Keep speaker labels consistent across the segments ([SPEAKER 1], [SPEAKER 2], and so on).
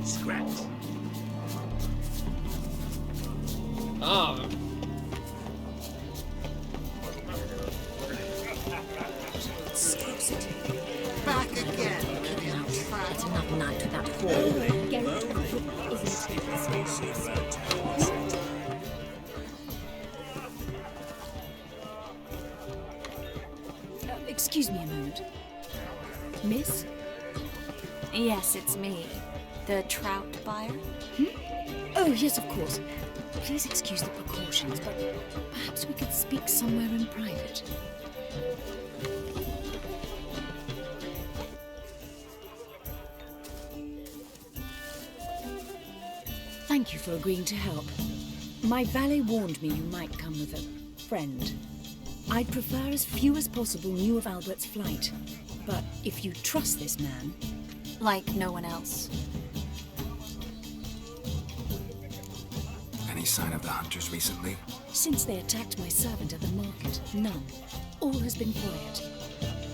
[SPEAKER 1] Scraps.
[SPEAKER 2] Oh.
[SPEAKER 3] Scarcity.
[SPEAKER 4] Back again.
[SPEAKER 3] It's another night without whore. Garrett, isn't it? Excuse me a moment. Miss?
[SPEAKER 5] Yes, it's me. The trout buyer?
[SPEAKER 3] Oh, yes, of course. Please excuse the precautions, but perhaps we could speak somewhere in private. Thank you for agreeing to help. My valet warned me you might come with a friend. I'd prefer as few as possible knew of Albert's flight. But if you trust this man...
[SPEAKER 5] Like no one else.
[SPEAKER 6] Any sign of the hunters recently?
[SPEAKER 3] Since they attacked my servant at the market, none. All has been quiet.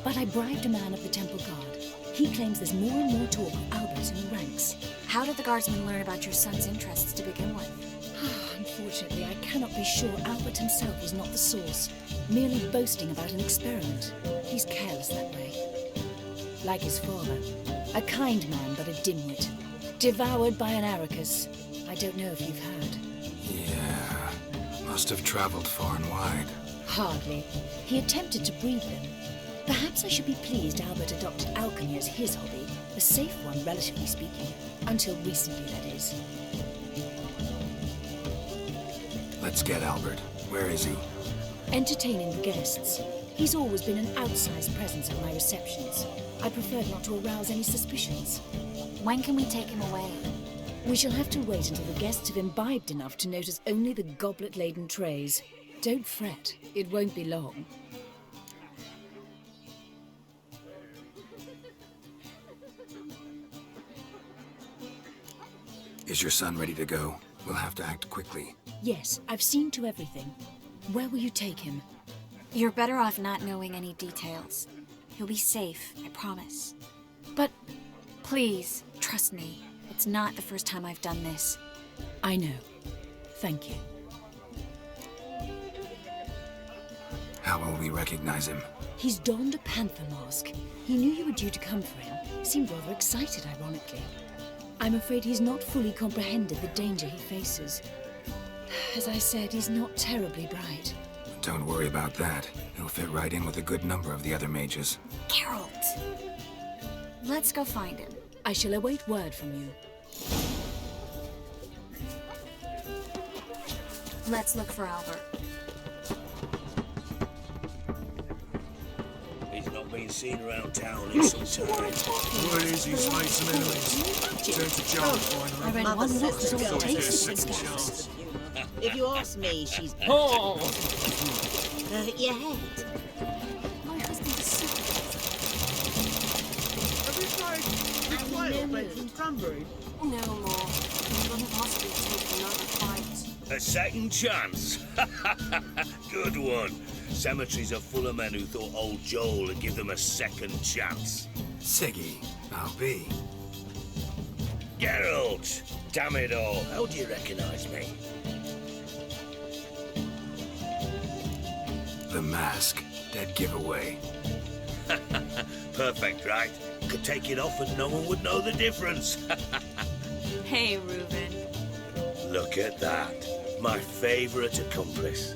[SPEAKER 3] But I bribed a man of the Temple Guard. He claims there's more and more talk of Albert in the ranks.
[SPEAKER 5] How did the guardsmen learn about your son's interests to begin with?
[SPEAKER 3] Unfortunately, I cannot be sure Albert himself was not the source, merely boasting about an experiment. He's careless that way. Like his father, a kind man but a dimwit. Devoured by an Aracus. I don't know if you've heard.
[SPEAKER 6] Yeah, must have traveled far and wide.
[SPEAKER 3] Hardly. He attempted to breed them. Perhaps I should be pleased Albert adopted alchemy as his hobby, a safe one, relatively speaking. Until recently, that is.
[SPEAKER 6] Let's get Albert. Where is he?
[SPEAKER 3] Entertaining the guests. He's always been an outsized presence at my receptions. I preferred not to arouse any suspicions.
[SPEAKER 5] When can we take him away?
[SPEAKER 3] We shall have to wait until the guests have imbibed enough to notice only the goblet-laden trays. Don't fret, it won't be long.
[SPEAKER 6] Is your son ready to go? We'll have to act quickly.
[SPEAKER 3] Yes, I've seen to everything. Where will you take him?
[SPEAKER 5] You're better off not knowing any details. He'll be safe, I promise.
[SPEAKER 3] But...
[SPEAKER 5] Please, trust me. It's not the first time I've done this.
[SPEAKER 3] I know. Thank you.
[SPEAKER 6] How will we recognize him?
[SPEAKER 3] He's donned a panther mask. He knew you were due to come for him. Seemed rather excited, ironically. I'm afraid he's not fully comprehended the danger he faces. As I said, he's not terribly bright.
[SPEAKER 6] Don't worry about that. He'll fit right in with a good number of the other mages.
[SPEAKER 5] Geralt! Let's go find him.
[SPEAKER 3] I shall await word from you.
[SPEAKER 5] Let's look for Albert.
[SPEAKER 1] He's not been seen around town in some time.
[SPEAKER 7] Word is he's made some enemies. Turn to John finally.
[SPEAKER 3] I read
[SPEAKER 4] Mother
[SPEAKER 3] one look
[SPEAKER 4] says
[SPEAKER 3] was all
[SPEAKER 4] the
[SPEAKER 3] it
[SPEAKER 4] girl
[SPEAKER 3] takes
[SPEAKER 4] has
[SPEAKER 3] to
[SPEAKER 4] a
[SPEAKER 3] fix
[SPEAKER 4] second
[SPEAKER 3] that.
[SPEAKER 4] chance. If you ask me, she's
[SPEAKER 2] Oh!
[SPEAKER 4] your head.
[SPEAKER 3] My husband is super.
[SPEAKER 4] Have you tried the quail from Cranberry?
[SPEAKER 5] No more. We couldn't possibly take another fight.
[SPEAKER 1] A second chance? Good one. Cemeteries are full of men who thought old Joel would give them a second chance.
[SPEAKER 6] Siggy, I'll be.
[SPEAKER 1] Geralt! Damn it all, how do you recognize me?
[SPEAKER 6] The mask. Dead giveaway.
[SPEAKER 1] Perfect, right? Could take it off and no one would know the difference.
[SPEAKER 5] Hey, Reuben.
[SPEAKER 1] Look at that. My favorite accomplice.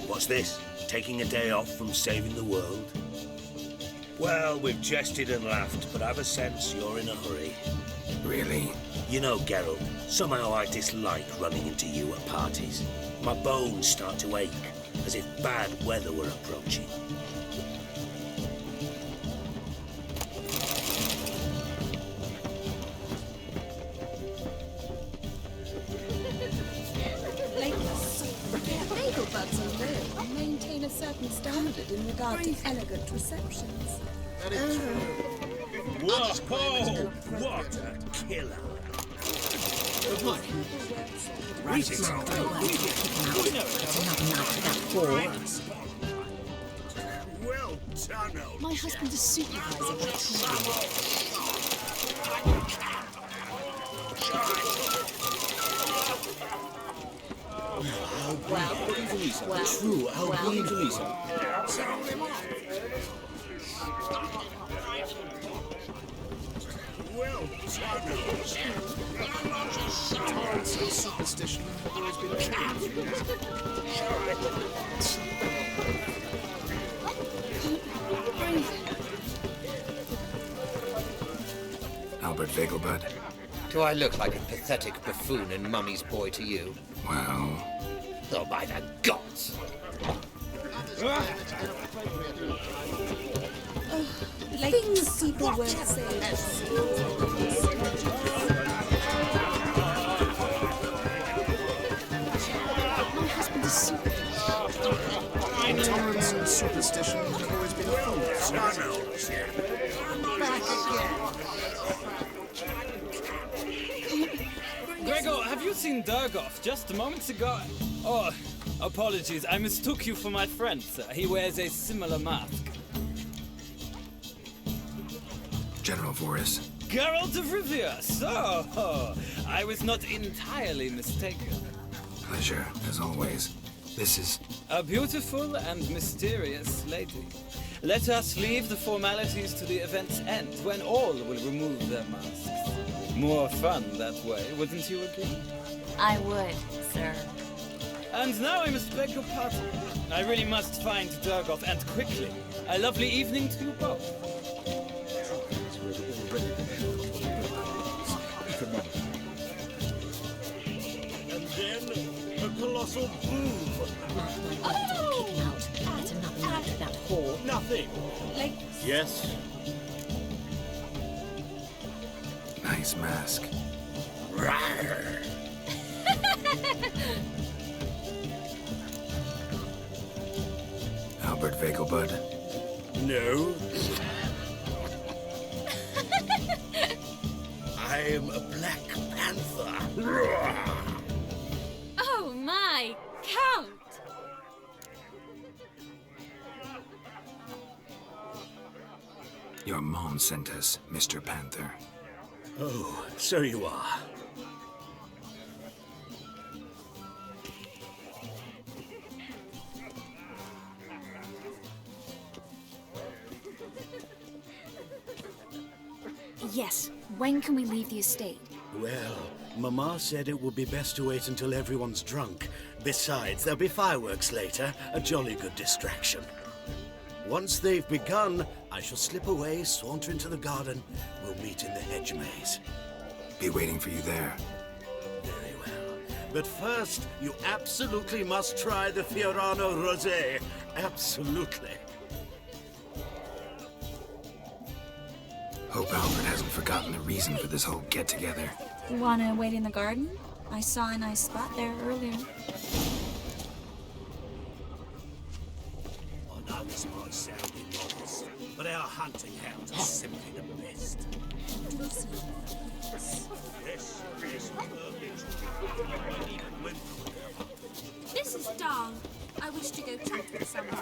[SPEAKER 1] What's this? Taking a day off from saving the world? Well, we've jested and laughed, but I've a sense you're in a hurry.
[SPEAKER 6] Really?
[SPEAKER 1] You know, Geralt, somehow I dislike running into you at parties. My bones start to ache, as if bad weather were approaching.
[SPEAKER 8] Ladybugs are real and maintain a certain standard in regard to elegant receptions.
[SPEAKER 7] That is true.
[SPEAKER 1] Whoa! What a killer!
[SPEAKER 3] It's another night without whore.
[SPEAKER 1] Well done, old
[SPEAKER 3] My husband is supervising that.
[SPEAKER 9] True Albion Lisa.
[SPEAKER 7] Well, tolerance and superstition have always been
[SPEAKER 6] Albert Vegelbud?
[SPEAKER 10] Do I look like a pathetic buffoon and Mummy's boy to you?
[SPEAKER 6] Well...
[SPEAKER 10] Oh, by the gods!
[SPEAKER 8] Like things people won't say.
[SPEAKER 3] My husband is super.
[SPEAKER 7] Tolerance and superstition have always been fools.
[SPEAKER 4] Back again.
[SPEAKER 2] Gregor, have you seen Durgoff just moments ago? Oh, apologies. I mistook you for my friend, sir. He wears a similar mask.
[SPEAKER 6] General Voris.
[SPEAKER 2] Geralt of Rivia. So, I was not entirely mistaken.
[SPEAKER 6] Pleasure, as always. This is...
[SPEAKER 2] A beautiful and mysterious lady. Let us leave the formalities to the event's end, when all will remove their masks. More fun that way, wouldn't you agree?
[SPEAKER 5] I would, sir.
[SPEAKER 2] And now I must beg your pardon. I really must find Durgoff, and quickly. A lovely evening to you both.
[SPEAKER 1] And then a colossal boom.
[SPEAKER 3] Oh! Kick him out. That's another night at that whore.
[SPEAKER 1] Nothing.
[SPEAKER 8] Like,
[SPEAKER 1] Yes.
[SPEAKER 6] nice mask.
[SPEAKER 1] Rawr.
[SPEAKER 6] Albert Vegelbud?
[SPEAKER 1] No. I am a Black Panther. Rawr.
[SPEAKER 5] Oh my, Count!
[SPEAKER 6] Your mom sent us, Mr. Panther.
[SPEAKER 1] Oh, so you are.
[SPEAKER 5] Yes, when can we leave the estate?
[SPEAKER 1] Well, Mama said it would be best to wait until everyone's drunk. Besides, there'll be fireworks later, a jolly good distraction. Once they've begun, I shall slip away, saunter into the garden. We'll meet in the hedge maze.
[SPEAKER 6] Be waiting for you there.
[SPEAKER 1] Very well. But first, you absolutely must try the Fiorano Rosé. Absolutely.
[SPEAKER 6] Hope Albert hasn't forgotten the reason for this whole get-together.
[SPEAKER 5] Wanna wait in the garden? I saw a nice spot there earlier.
[SPEAKER 1] Oh, now this might sound enormous, but our hunting hounds are simply the best. Yes, perfect.
[SPEAKER 8] this is dull. I wish to go chat with someone.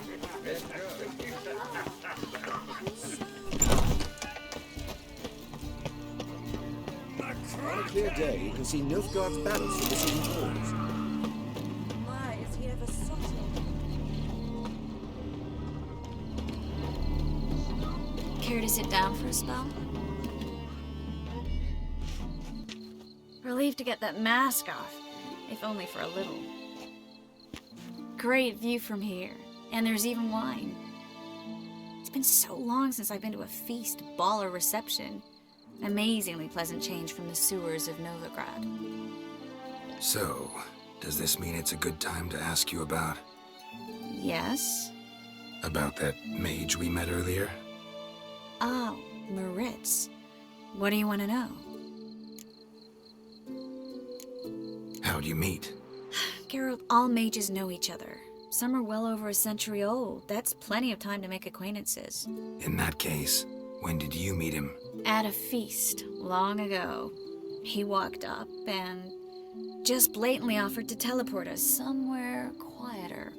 [SPEAKER 9] On a clear day, you can see Nilfgaard's banners from the city walls.
[SPEAKER 8] My, is he ever subtle?
[SPEAKER 5] Care to sit down for a spell? Relieved to get that mask off, if only for a little. Great view from here, and there's even wine. It's been so long since I've been to a feast, ball, or reception. Amazingly pleasant change from the sewers of Novigrad.
[SPEAKER 6] So, does this mean it's a good time to ask you about...
[SPEAKER 5] Yes?
[SPEAKER 6] about that mage we met earlier?
[SPEAKER 5] Oh, Maritz. What do you want to know?
[SPEAKER 6] How'd you meet?
[SPEAKER 5] Geralt, all mages know each other. Some are well over a century old. That's plenty of time to make acquaintances.
[SPEAKER 6] In that case, when did you meet him?
[SPEAKER 5] At a feast, long ago. He walked up and just blatantly offered to teleport us somewhere quieter.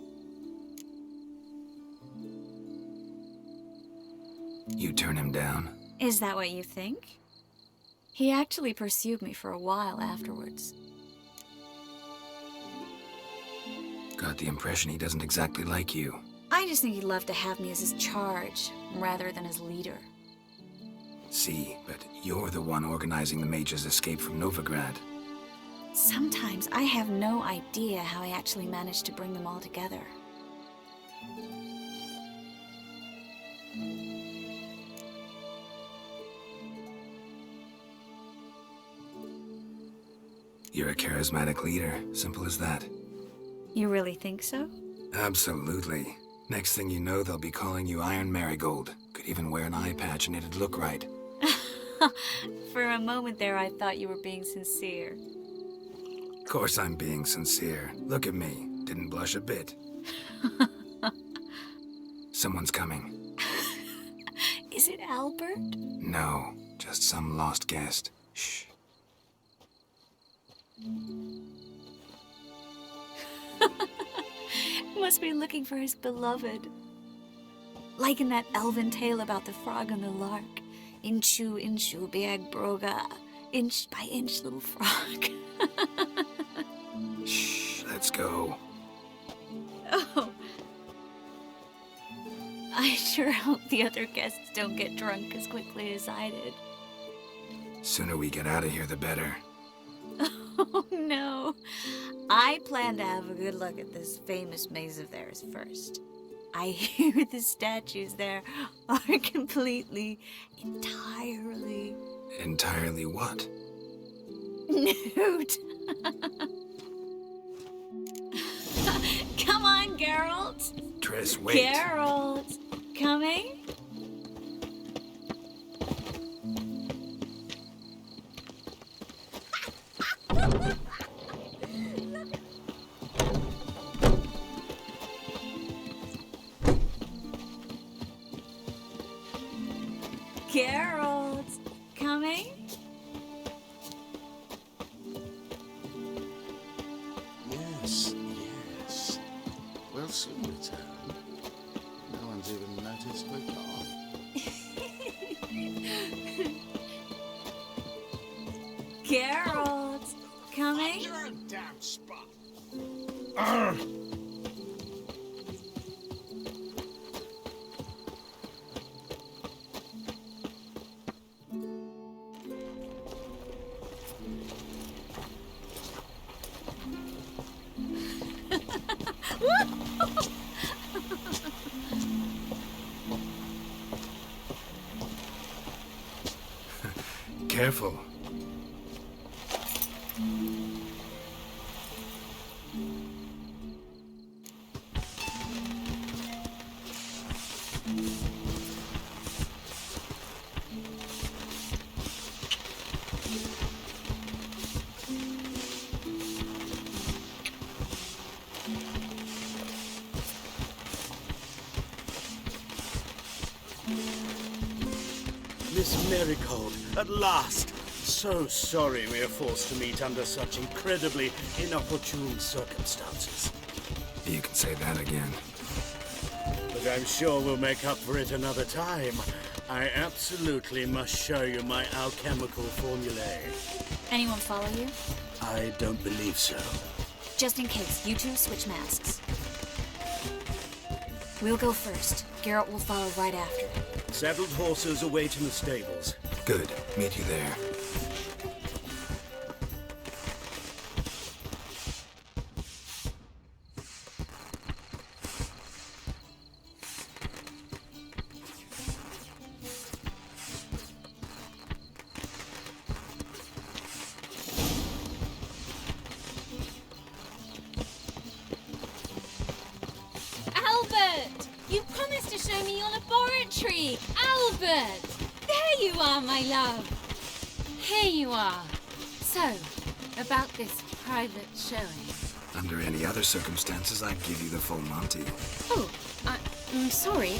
[SPEAKER 6] You turn him down?
[SPEAKER 5] Is that what you think? He actually pursued me for a while afterwards.
[SPEAKER 6] Got the impression he doesn't exactly like you.
[SPEAKER 5] I just think he'd love to have me as his charge, rather than his leader.
[SPEAKER 6] See, but you're the one organizing the mage's escape from Novigrad.
[SPEAKER 5] Sometimes I have no idea how I actually managed to bring them all together.
[SPEAKER 6] You're a charismatic leader, simple as that.
[SPEAKER 5] You really think so?
[SPEAKER 6] Absolutely. Next thing you know, they'll be calling you Iron Marigold. Could even wear an eye patch and it'd look right.
[SPEAKER 5] For a moment there, I thought you were being sincere.
[SPEAKER 6] Of course I'm being sincere. Look at me. Didn't blush a bit. Someone's coming.
[SPEAKER 5] Is it Albert?
[SPEAKER 6] No, just some lost guest. Shh.
[SPEAKER 5] Must be looking for his beloved. Like in that elven tale about the frog and the lark. Inchu, inchu, biag broga. Inch by inch, little frog.
[SPEAKER 6] Shh, let's go.
[SPEAKER 5] Oh. I sure hope the other guests don't get drunk as quickly as I did.
[SPEAKER 6] Sooner we get out of here, the better.
[SPEAKER 5] Oh, no. I plan to have a good look at this famous maze of theirs first. I hear the statues there are entirely...
[SPEAKER 6] Entirely what?
[SPEAKER 5] Nude. Come on, Geralt.
[SPEAKER 6] Triss, wait.
[SPEAKER 5] Geralt. Coming? Geralt, coming?
[SPEAKER 7] Yes, yes. We'll soon return. No one's even noticed we're gone.
[SPEAKER 5] Geralt, coming?
[SPEAKER 7] Your own damn spot.
[SPEAKER 6] Careful.
[SPEAKER 1] Miss Marigold, at last! So sorry we are forced to meet under such incredibly inopportune circumstances.
[SPEAKER 6] You can say that again.
[SPEAKER 1] But I'm sure we'll make up for it another time. I absolutely must show you my alchemical formulae.
[SPEAKER 5] Anyone follow you?
[SPEAKER 1] I don't believe so.
[SPEAKER 5] Just in case, you two switch masks. We'll go first. Geralt will follow right after.
[SPEAKER 1] Saddled horses await in the stables.
[SPEAKER 6] Good. Meet you there.
[SPEAKER 11] Albert! You promised to show me your laboratory! Albert! There you are, my love! Here you are. So, about this private showing.
[SPEAKER 6] Under any other circumstances, I'd give you the full Monty.
[SPEAKER 3] Oh, I'm sorry,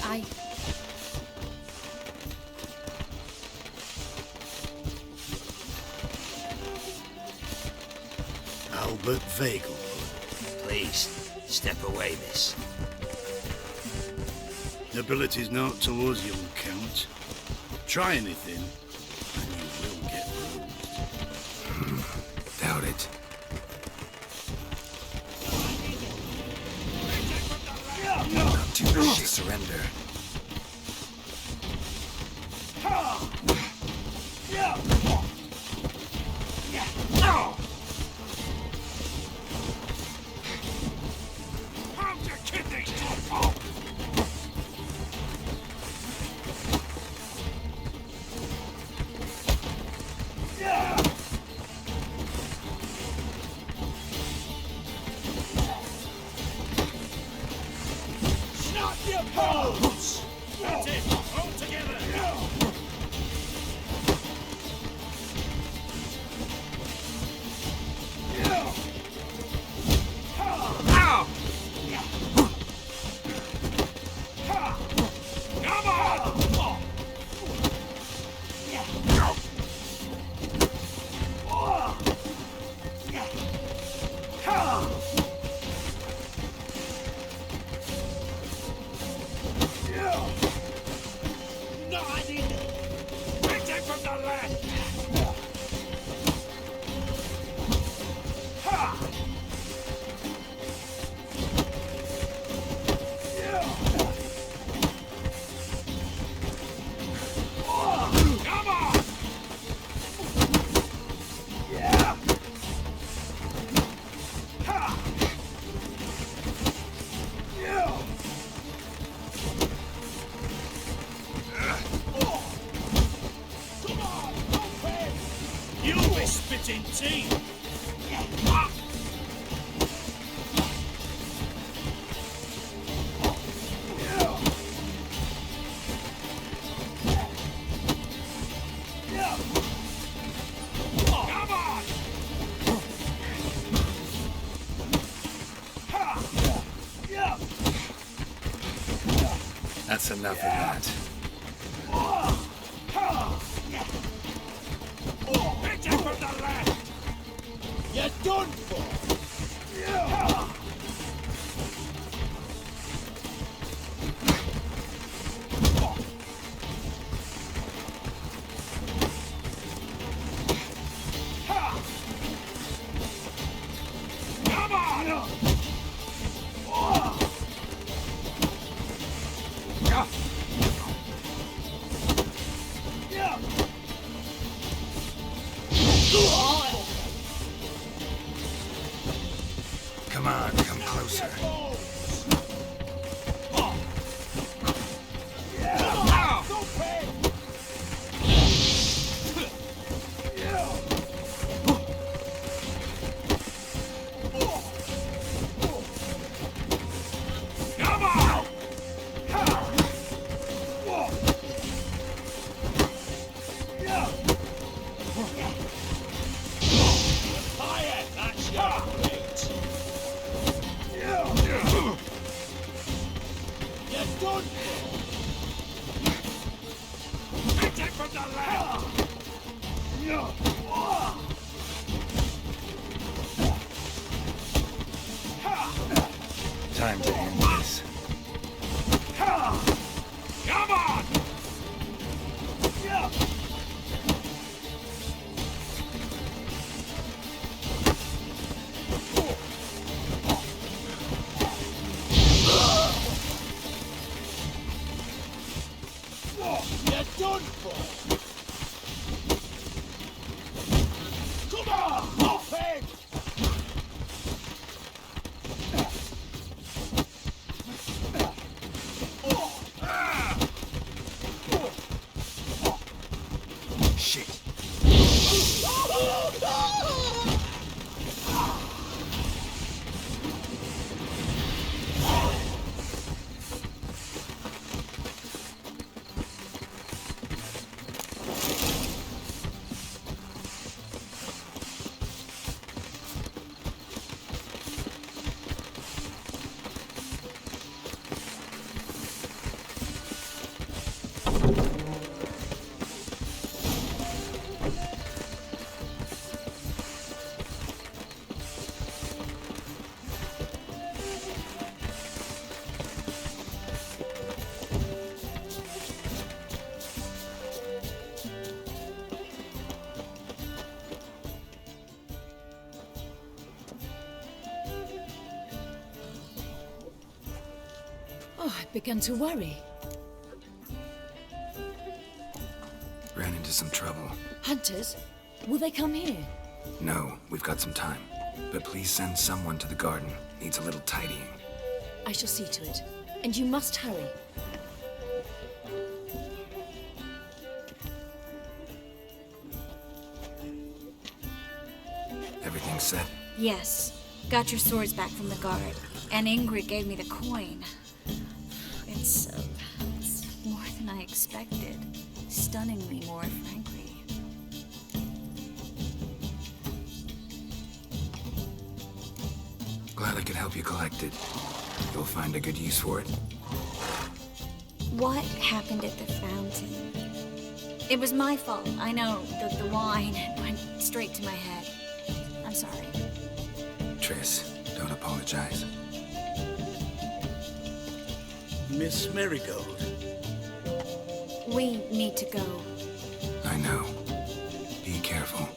[SPEAKER 1] Albert Vagel. Please, step away, miss. Nobility's not towards young Count. Try anything, and you will get bruised.
[SPEAKER 6] Doubt it. urge to surrender. That's enough of that.
[SPEAKER 7] You're done for!
[SPEAKER 6] Come on, come closer. Time to end this.
[SPEAKER 7] Come on! You're done for! Come on! Off it!
[SPEAKER 3] Oh, I began to worry.
[SPEAKER 6] Ran into some trouble.
[SPEAKER 3] Hunters? Will they come here?
[SPEAKER 6] No, we've got some time. But please send someone to the garden. Needs a little tidying.
[SPEAKER 3] I shall see to it. And you must hurry.
[SPEAKER 6] Everything set?
[SPEAKER 5] Yes. Got your swords back from the guard. And Ingrid gave me the coin. It's more than I expected. Stunningly more, frankly.
[SPEAKER 6] Glad I could help you collect it. You'll find a good use for it.
[SPEAKER 5] What happened at the fountain? It was my fault. I know. The wine went straight to my head. I'm sorry.
[SPEAKER 6] Triss, don't apologize.
[SPEAKER 1] Miss Marigold.
[SPEAKER 5] We need to go.
[SPEAKER 6] I know. Be careful.